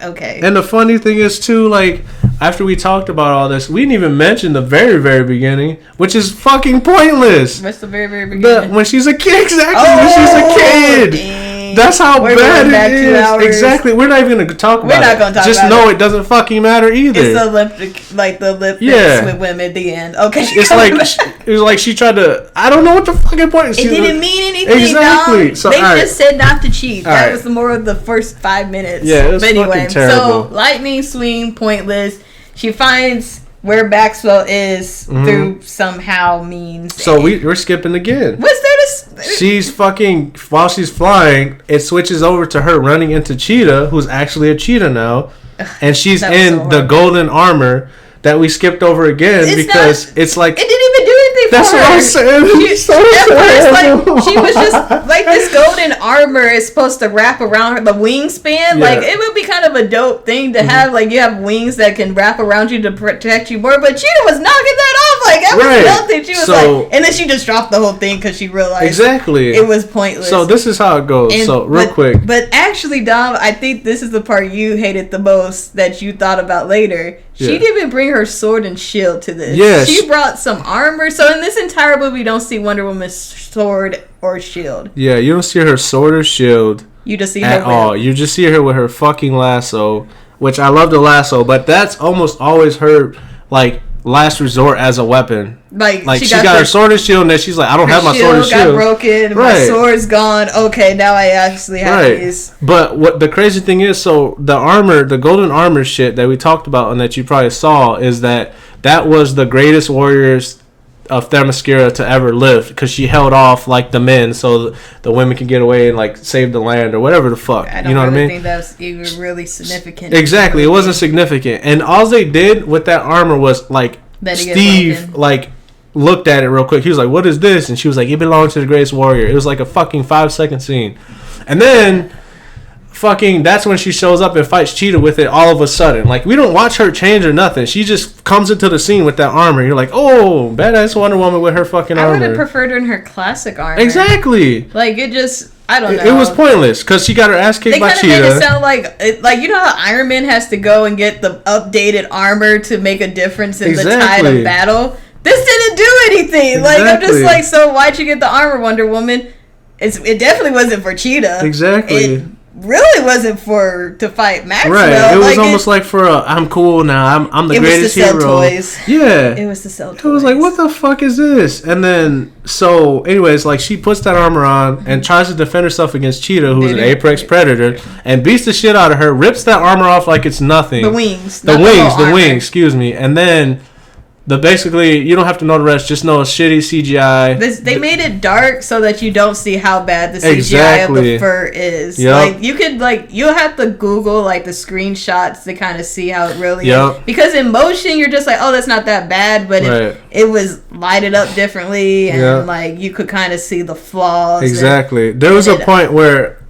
okay. And the funny thing is too, like after we talked about all this, we didn't even mention the very, very beginning, which is fucking pointless. What's the very, very beginning? When she's a kid, exactly. When she's a kid. Dang. That's how bad it is. Exactly. We're not even going to talk about it. We're not going to talk about it. Just know it doesn't fucking matter either. It's the lip with women at the end. Okay. It was like she tried to. I don't know what the fucking point is. It didn't mean anything. Exactly. Dog. So, they just said not to cheat. That was the more of the first 5 minutes. Yeah, it was fucking terrible. So lightning swing, pointless. She finds where Maxwell is through somehow means. So we're skipping again. What's there to? she's fucking, while she's flying, it switches over to her running into Cheetah, who's actually a cheetah now, and she's in the golden armor that we skipped over again because it's like it didn't even do anything for her. That's what I'm saying. She was just like, this golden armor is supposed to wrap around her, the wingspan. Like, it would be kind of a dope thing to have. Like, you have wings that can wrap around you to protect you more. But Cheetah was knocking that off. Like, every nothing. She was like, and then she just dropped the whole thing because she realized it was pointless. So this is how it goes. Real quick. But actually, Dom, I think this is the part you hated the most that you thought about later. She didn't even bring her sword and shield to this. Yeah, she brought some armor. So in this entire movie, you don't see Wonder Woman's sword or shield. Yeah, you don't see her sword or shield. You just see her at all. You just see her with her fucking lasso, which I love the lasso, but that's almost always her like last resort as a weapon. Like she got her sword and shield, and then she's like, I don't have my sword and shield. Got broken. My sword's gone. Okay, now I actually have these. But what the crazy thing is, so the armor, the golden armor shit that we talked about and that you probably saw, is that was the greatest warriors of Themyscira to ever live, because she held off like the men so the women can get away and like save the land or whatever the fuck. You know what I mean? I think that was even really significant. Exactly, it wasn't significant, and all they did with that armor was like Steve like looked at it real quick. He was like, "What is this?" And she was like, "It belongs to the greatest warrior." It was like a fucking 5-second scene, and then fucking that's when she shows up and fights Cheetah with it all of a sudden. Like, we don't watch her change or nothing. She just comes into the scene with that armor. You're like, oh, badass Wonder Woman with her fucking armor. I would have preferred her in her classic armor. Exactly. Like, it just, I don't know. It was pointless because she got her ass kicked by Cheetah. They kind of made it sound like, you know how Iron Man has to go and get the updated armor to make a difference in the tide of battle? This didn't do anything. Exactly. Like, I'm just like, so why'd you get the armor, Wonder Woman? It definitely wasn't for Cheetah. Exactly. It really wasn't to fight Maxwell. Right. It was almost like for I'm cool now. I'm the greatest hero. It was to sell toys. Yeah. It was to sell toys. It was like, what the fuck is this? And then, so anyways, like, she puts that armor on and tries to defend herself against Cheetah, who's an apex predator, and beats the shit out of her, rips that armor off like it's nothing. The wings. The wings, excuse me. And then basically, you don't have to know the rest. Just know it's shitty CGI. They made it dark so that you don't see how bad the CGI of the fur is. Yep. Like, you could, like, you'll have to Google, like, the screenshots to kind of see how it really is. Because in motion, you're just like, oh, that's not that bad. But it was lighted up differently, and like, you could kind of see the flaws. Exactly. There was a point where,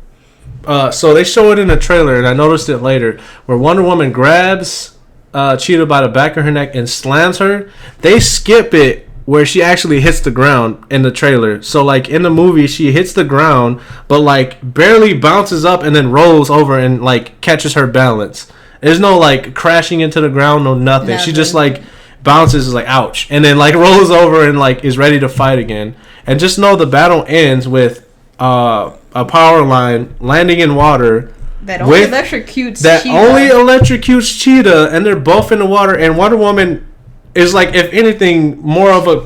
so they show it in the trailer, and I noticed it later, where Wonder Woman grabs Cheetah by the back of her neck and slams her. They skip it where she actually hits the ground in the trailer. So like in the movie, she hits the ground, but like barely bounces up and then rolls over and like catches her balance. There's no like crashing into the ground, no nothing. She just like bounces, is like ouch, and then like rolls over and like is ready to fight again. And just know the battle ends with a power line landing in water. That only electrocutes Cheetah, and they're both in the water, and Wonder Woman is like, if anything, more of a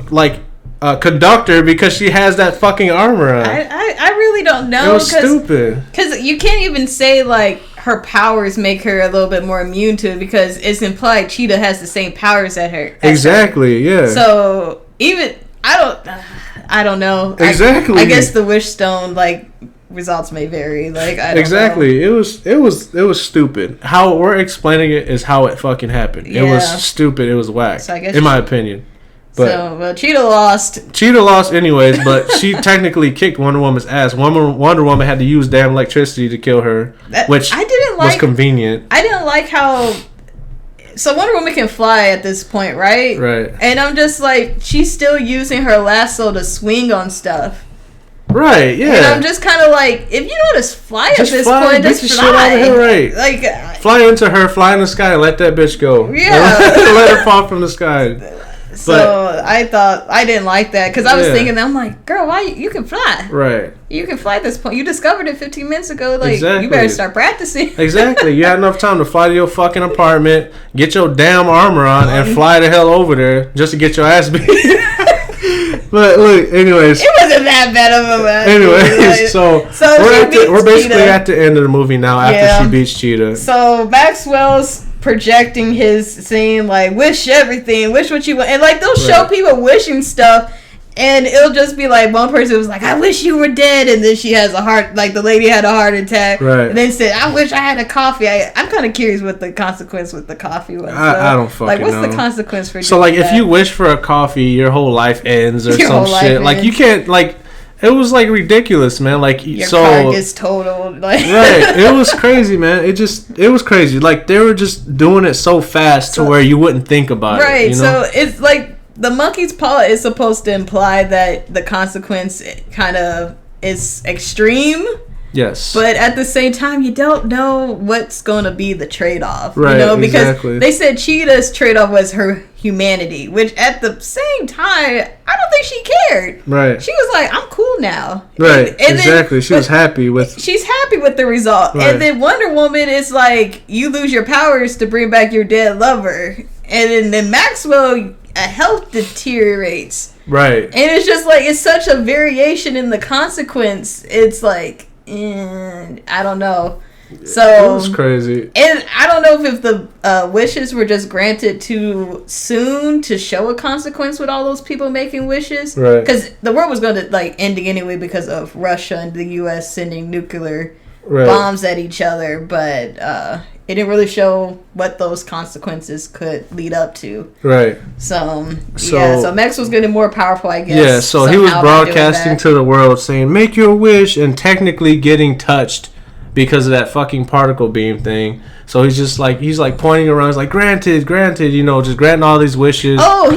conductor because she has that fucking armor on. I really don't know. It was stupid. Because you can't even say like her powers make her a little bit more immune to it, because it's implied Cheetah has the same powers as her. Yeah. So even I don't know. Exactly. I guess the Wish Stone like results may vary. Like, I don't know. It was stupid. How we're explaining it is how it fucking happened. It was stupid. It was whack. So I guess in my opinion. But Cheetah lost. Cheetah lost anyways, but she technically kicked Wonder Woman's ass. Wonder Woman had to use damn electricity to kill her, which was convenient. I didn't like how. So Wonder Woman can fly at this point, right? Right. And I'm just like, she's still using her lasso to swing on stuff. Right, yeah. And I'm just kind of like, if you know how to fly at this point, just fly. Shit out of her, right. Like, fly into her, fly in the sky, and let that bitch go. Yeah. Let her fall from the sky. So I thought, I didn't like that, because I was thinking, I'm like, girl, why you can fly? Right. You can fly at this point. You discovered it 15 minutes ago. Like, you better start practicing. Exactly. You had enough time to fly to your fucking apartment, get your damn armor on, and fly the hell over there just to get your ass beat. But look, anyways, it wasn't that bad of a match. Anyways, so we're basically at the end of the movie now after she beats Cheetah. So Maxwell's projecting his scene, like, wish everything, wish what you want, and like they'll show people wishing stuff, And it'll just be like one person was like, I wish you were dead, and then she has a heart, like the lady had a heart attack, right? And then said, I wish I had a coffee. I'm kind of curious what the consequence with the coffee was. I don't fucking know. Like, what's the consequence for? So like, if you wish for a coffee, your whole life ends or some shit. Like you can't like. It was like ridiculous, man. Like your car gets totaled. Like right, it was crazy, man. It was crazy. Like they were just doing it so fast to where you wouldn't think about it. Right. You know? So it's like. The monkey's paw is supposed to imply that the consequence kind of is extreme. Yes. But at the same time, you don't know what's going to be the trade-off. Right, you know, because exactly. They said Cheetah's trade-off was her humanity, which at the same time, I don't think she cared. Right. She was like, I'm cool now. Right, and exactly. She was happy with... She's happy with the result. Right. And then Wonder Woman is like, you lose your powers to bring back your dead lover. And then Maxwell... health deteriorates, right? And it's just like it's such a variation in the consequence. It's like I don't know. So it was crazy, and I don't know if the wishes were just granted too soon to show a consequence with all those people making wishes, right? Because the world was going to like ending anyway because of Russia and the U.S. sending nuclear right. bombs at each other, but it didn't really show what those consequences could lead up to. Right. So Max was getting more powerful, I guess. Yeah, so he was broadcasting to the world saying, make your wish, and technically getting touched because of that fucking particle beam thing. So he's like pointing around, he's like, granted, you know, just granting all these wishes. Oh,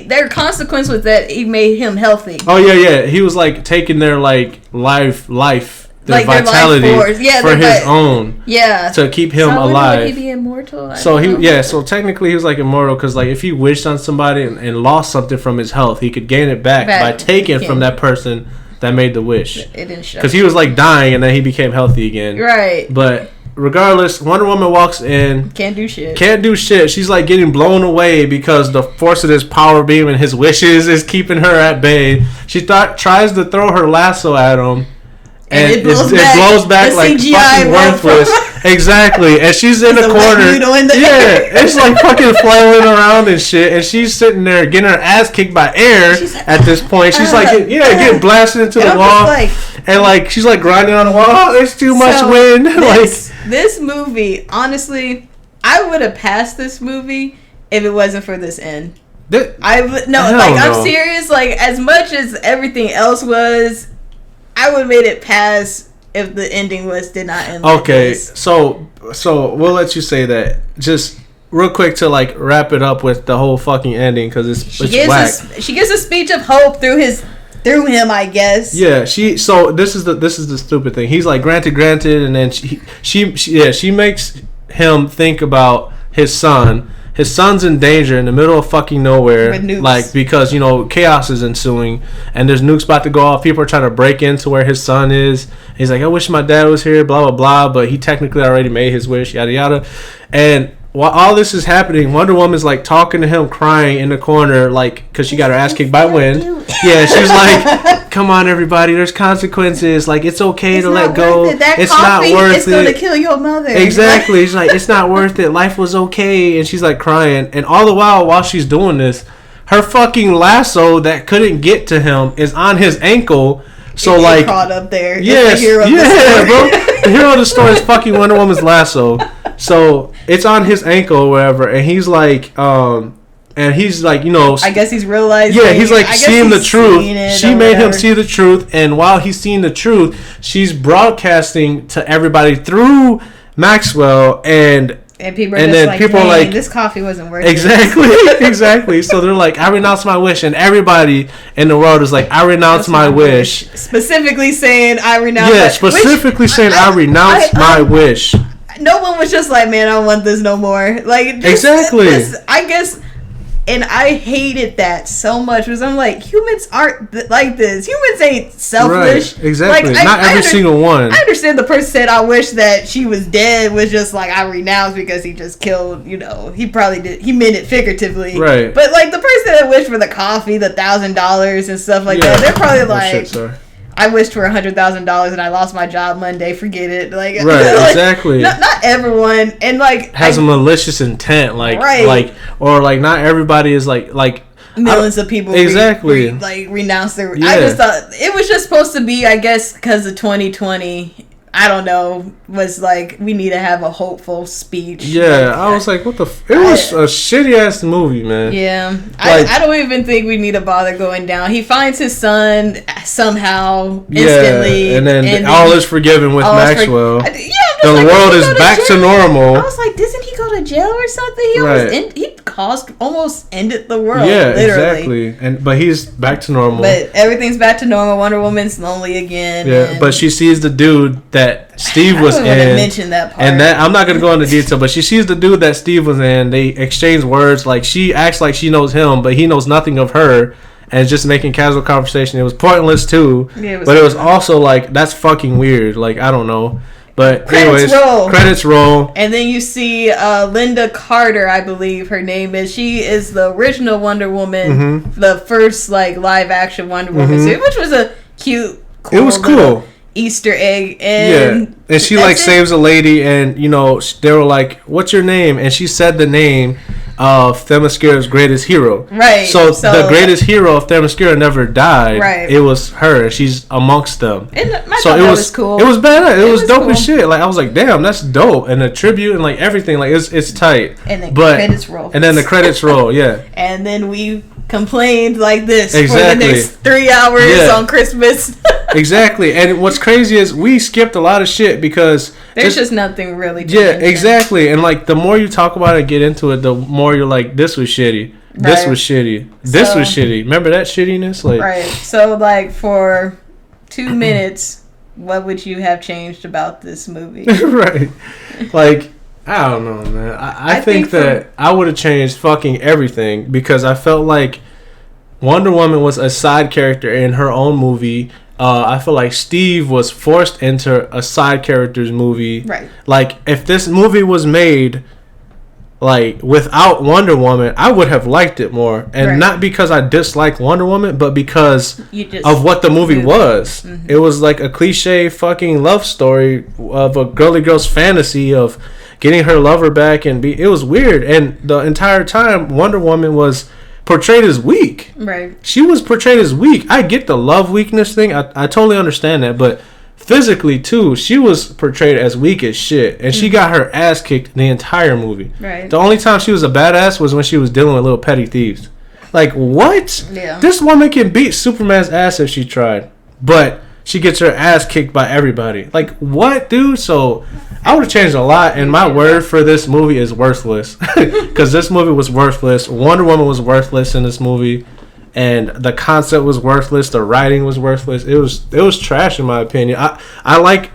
their consequence was that he made him healthy. Oh, yeah. He was like taking their like life, their vitality for his own. Yeah. To keep him alive. Would he be immortal? So technically he was like immortal because like if he wished on somebody and lost something from his health, he could gain it back by taking from that person that made the wish. It didn't show. Because he was like dying and then he became healthy again. Right. But regardless, Wonder Woman walks in. Can't do shit. She's like getting blown away because the force of this power beam and his wishes is keeping her at bay. She tries to throw her lasso at him. And it blows back like fucking worthless. Exactly. And she's in the corner. It's like fucking flailing around and shit. And she's sitting there getting her ass kicked by air at this point. She's getting blasted into the wall. And like she's like grinding on the wall. Oh, there's too much wind. This movie, honestly, I would have passed this movie if it wasn't for this end. I'm serious. Like as much as everything else was, I would have made it past if the ending did not end. Okay, so we'll let you say that. Just real quick to like wrap it up with the whole fucking ending because it's whack. She gives a speech of hope through him, I guess. Yeah, So this is the stupid thing. He's like granted, and then she makes him think about his son. His son's in danger in the middle of fucking nowhere, like because you know chaos is ensuing, and there's nukes about to go off. People are trying to break into where his son is. He's like, I wish my dad was here, blah blah blah, but he technically already made his wish, yada yada. And while all this is happening, Wonder Woman's like talking to him, crying in the corner, like because she got her ass kicked by wind. Yeah, she's like, come on everybody, there's consequences. Like it's okay to let go. It's not worth it. It's gonna kill your mother. Exactly. She's like, it's not worth it. Life was okay. And she's like crying. And all the while she's doing this, her fucking lasso that couldn't get to him is on his ankle. So it's like caught up there. Yes, bro. The hero of the story is fucking Wonder Woman's lasso. So it's on his ankle or wherever, and he's like, you know, I guess he's realizing. Yeah, he's like seeing the truth. She made him see the truth, and while he's seeing the truth, she's broadcasting to everybody through Maxwell, and people are like, this coffee wasn't worth it. Exactly. So they're like, I renounce my wish, and everybody in the world is like, I renounce my wish. Specifically saying, I renounce. Yeah, specifically saying, I renounce my wish. No one was just like, man, I don't want this no more. Like exactly. I guess. And I hated that so much because I'm like, humans aren't like this. Humans ain't selfish. Right, exactly. Like, not every single one. I understand the person said, I wish that she was dead was just like, I renounce because he just killed, you know, he probably did. He meant it figuratively. Right. But like the person that wished for the coffee, the $1,000 and stuff like that, they're probably like, I wished for $100,000 and I lost my job Monday. Forget it. Like, right, exactly. Not everyone, and like has a malicious intent, like, right. Like, or like not everybody is like millions of people renounce their. Yeah. I just thought it was just supposed to be, I guess, because of 2020. I don't know, was like, we need to have a hopeful speech. Yeah, I was like, what the... It was a shitty-ass movie, man. Yeah. I don't even think we need to bother going down. He finds his son somehow, instantly. And then all is forgiven with Maxwell. The world is back to normal. I was like, doesn't he go to jail or something? He almost ended the world, literally. Exactly. But he's back to normal. But everything's back to normal. Wonder Woman's lonely again. Yeah, but she sees the dude that Steve was in. I don't mention that part. And I'm not going to go into detail, but she sees the dude that Steve was in. They exchange words. Like, she acts like she knows him, but he knows nothing of her. And just making casual conversation. It was pointless, too. Yeah, but it was also, like, that's fucking weird. Like, I don't know. But credits roll. And then you see Linda Carter, I believe her name is. She is the original Wonder Woman, the first like live action Wonder Woman series, which was a cute, cool. It was cool. Easter egg, and she like saves a lady, and they were like, "What's your name?" And she said the name of Themyscira's greatest hero. Right. So the greatest hero of Themyscira never died. Right. It was her. She's amongst them. And it was cool. It was badass. It was dope cool. As shit. Like I was like, damn, that's dope. And the tribute and like everything, like it's tight. And then credits roll. And then the credits roll. Yeah. And then we complained like this for the next 3 hours on Christmas. Exactly. And what's crazy is we skipped a lot of shit because there's just nothing really to mention. Exactly. And like the more you talk about it and get into it, the more you're like, this was shitty. This was shitty. This was shitty. Remember that shittiness? Like, right. So like for 2 minutes, what would you have changed about this movie? Right. Like, I don't know, man. I think that I would have changed fucking everything because I felt like Wonder Woman was a side character in her own movie. I feel like Steve was forced into a side character's movie. Right. Like, if this movie was made, like, without Wonder Woman, I would have liked it more. And not because I dislike Wonder Woman, but because of what the movie was. Mm-hmm. It was like a cliche fucking love story of a girly girl's fantasy of getting her lover back. It was weird. And the entire time, Wonder Woman was portrayed as weak. Right. She was portrayed as weak. I get the love weakness thing. I totally understand that. But physically, too, she was portrayed as weak as shit. And she got her ass kicked the entire movie. Right. The only time she was a badass was when she was dealing with little petty thieves. Like, what? Yeah. This woman can beat Superman's ass if she tried. But she gets her ass kicked by everybody. Like, what, dude? So I would have changed a lot, and my word for this movie is worthless. Because this movie was worthless. Wonder Woman was worthless in this movie, and the concept was worthless. The writing was worthless. It was trash in my opinion. I like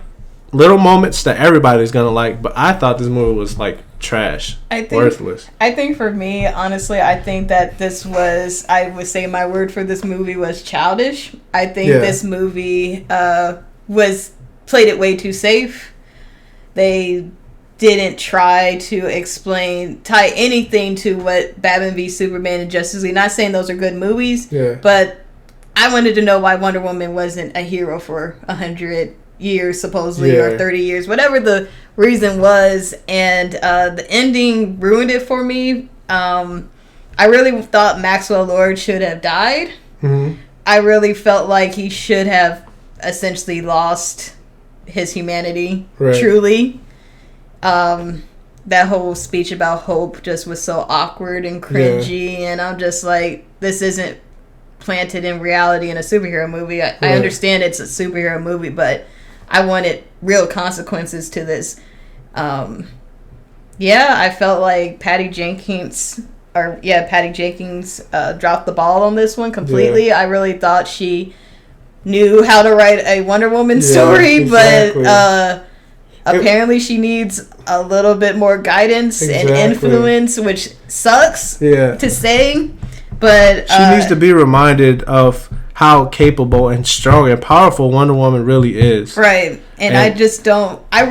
little moments that everybody's gonna like, but I thought this movie was like trash, worthless. I think for me, honestly, I think that this was, I would say my word for this movie was childish. I think this movie played it way too safe. They didn't try to tie anything to what Batman v Superman and Justice League. Not saying those are good movies, but I wanted to know why Wonder Woman wasn't a hero for 100 years supposedly, or 30 years, whatever the reason was. And the ending ruined it for me. I really thought Maxwell Lord should have died. Mm-hmm. I really felt like he should have essentially lost his humanity, truly. That whole speech about hope just was so awkward and cringy, and I'm just like, this isn't planted in reality in a superhero movie. I understand it's a superhero movie, but I wanted real consequences to this. I felt like Patty Jenkins dropped the ball on this one completely. I really thought she knew how to write a Wonder Woman story, exactly. But apparently she needs a little bit more guidance and influence, which sucks to say. But she needs to be reminded of how capable and strong and powerful Wonder Woman really is. Right. And I just don't... I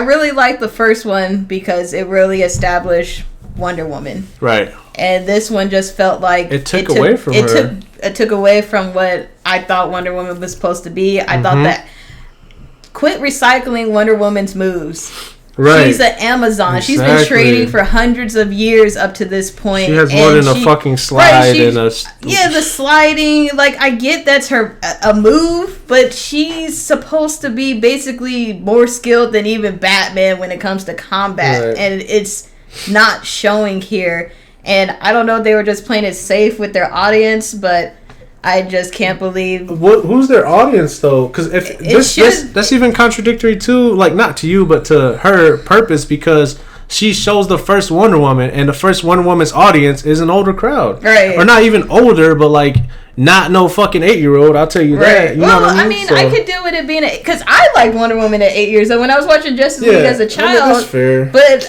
really liked the first one because it really established Wonder Woman. Right. And this one just felt like... It took away from her. It took away from what I thought Wonder Woman was supposed to be. I thought that... Quit recycling Wonder Woman's moves. Right. She's an Amazon. Exactly. She's been training for hundreds of years up to this point. She has more than a fucking slide and a... Yeah, the sliding. Like, I get that's a move, but she's supposed to be basically more skilled than even Batman when it comes to combat. Right. And it's not showing here. And I don't know if they were just playing it safe with their audience, but... I just can't believe. Who's their audience though? Because if that's even contradictory too. Like not to you, but to her purpose, because she shows the first Wonder Woman, and the first Wonder Woman's audience is an older crowd, right? Or not even older, but like not no fucking 8-year-old. I'll tell you that. You know what I mean? I could do with it being because I like Wonder Woman at 8 years old when I was watching Justice League as a child. That's fair. But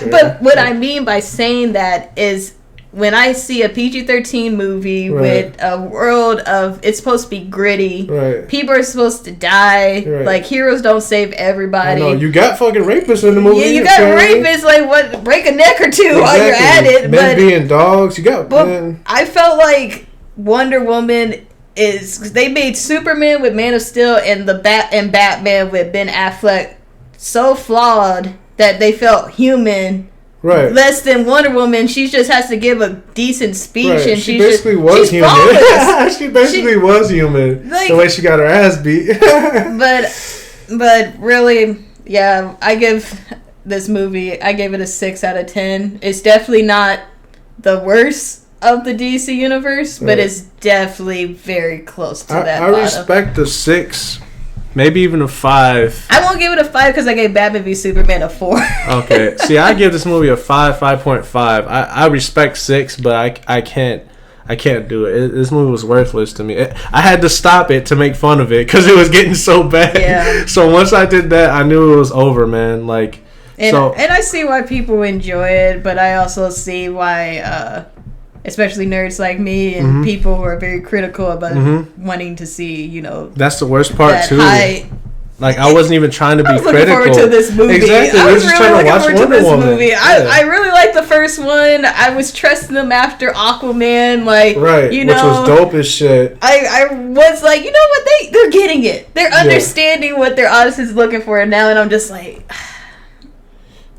but what I mean by saying that is. When I see a PG-13 movie with a world of, it's supposed to be gritty. Right. People are supposed to die. Right. Like, heroes don't save everybody. I know. You got fucking rapists in the movie. Yeah, you got rapists, like, what, break a neck or two while you're at it. Men being dogs. You got, men. I felt like Wonder Woman is, they made Superman with Man of Steel and Batman with Ben Affleck so flawed that they felt human. Right. Less than Wonder Woman, she just has to give a decent speech, right. And she basically was human. She basically was human. Like, the way she got her ass beat. but really, yeah, I give this movie. I gave it a 6 out of 10. It's definitely not the worst of the DC universe, but it's definitely very close to that. I respect the 6. Maybe even a 5. I won't give it a 5 because I gave Batman v Superman a 4. Okay. See, I give this movie a 5.5. I respect 6, but I can't do it. This movie was worthless to me. I had to stop it to make fun of it because it was getting so bad. Yeah. So once I did that, I knew it was over, man. Like, and I see why people enjoy it, but I also see why. Especially nerds like me and people who are very critical about wanting to see, That's the worst part too. I wasn't even trying to be critical. I was looking forward to this movie. Exactly. I was really looking forward to this movie. Yeah. I really liked the first one. I was trusting them after Aquaman. Right. Which was dope as shit. I was like, you know what? They're getting it. They're understanding what their audience is looking for now, and I'm just like...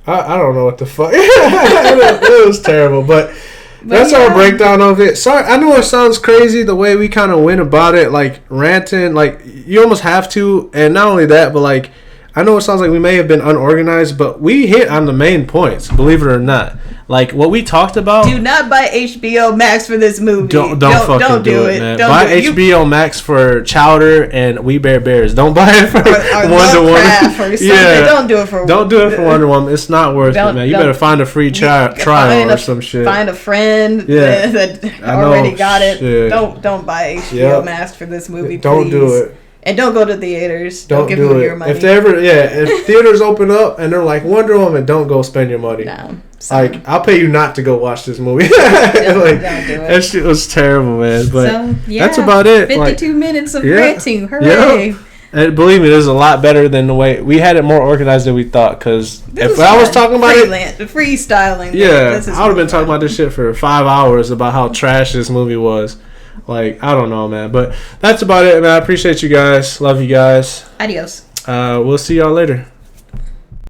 I don't know what the fuck. It was terrible, but that's our breakdown of it. Sorry, I know it sounds crazy the way we kind of went about it, like ranting. Like you almost have to, and not only that, but like I know it sounds like we may have been unorganized, but we hit on the main points. Believe it or not, like what we talked about. Do not buy HBO Max for this movie. Don't fucking do it, man. Buy HBO Max for Chowder and We Bare Bears. Don't buy it for Wonder Woman. Yeah, don't do it for. Don't do it for Wonder Woman. It's not worth it, man. You better find a free trial or some shit. Find a friend that already got it. Shit. Don't buy HBO Max for this movie. Don't do it. And don't go to theaters. Don't give them your money. If theaters open up and they're like Wonder Woman, don't go spend your money. No. Like I'll pay you not to go watch this movie. Don't do it. That shit was terrible, man. But that's about it. 52 minutes of ranting. Hooray. Yeah. And believe me, this is a lot better than the way we had it more organized than we thought. Because if I was talking about freestyling, I would have been talking about this shit for 5 hours about how trash this movie was. Like, I don't know, man. But that's about it, man. I appreciate you guys. Love you guys. Adios. We'll see y'all later.